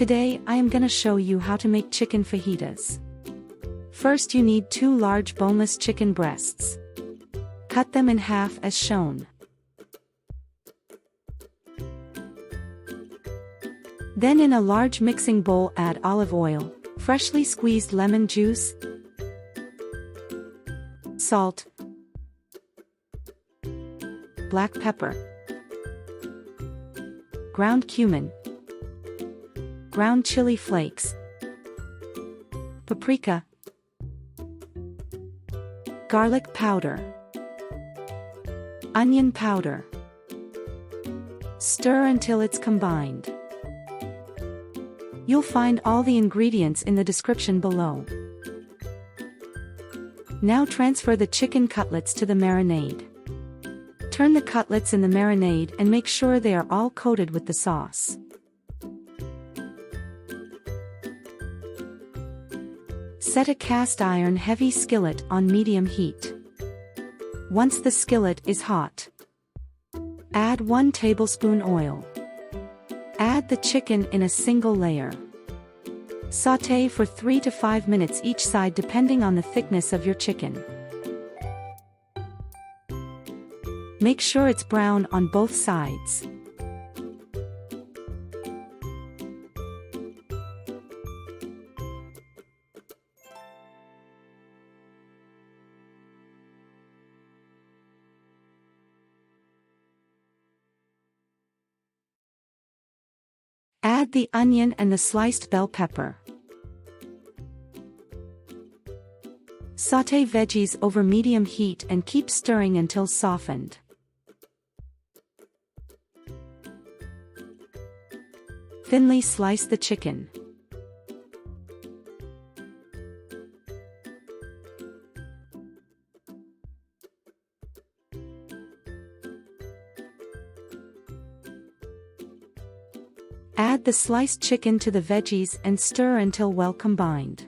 Today I am gonna show you how to make chicken fajitas. First you need 2 large boneless chicken breasts. Cut them in half as shown. Then in a large mixing bowl add olive oil, freshly squeezed lemon juice, salt, black pepper, ground cumin, ground chili flakes, paprika, garlic powder, onion powder. Stir until it's combined. You'll find all the ingredients in the description below. Now transfer the chicken cutlets to the marinade. Turn the cutlets in the marinade and make sure they are all coated with the sauce. Set a cast iron heavy skillet on medium heat. Once the skillet is hot, add 1 tablespoon oil. Add the chicken in a single layer. Sauté for 3 to 5 minutes each side depending on the thickness of your chicken. Make sure it's brown on both sides. Add the onion and the sliced bell pepper. Sauté veggies over medium heat and keep stirring until softened. Thinly slice the chicken. Add the sliced chicken to the veggies and stir until well combined.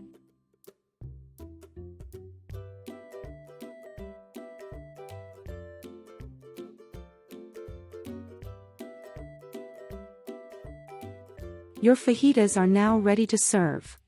Your fajitas are now ready to serve.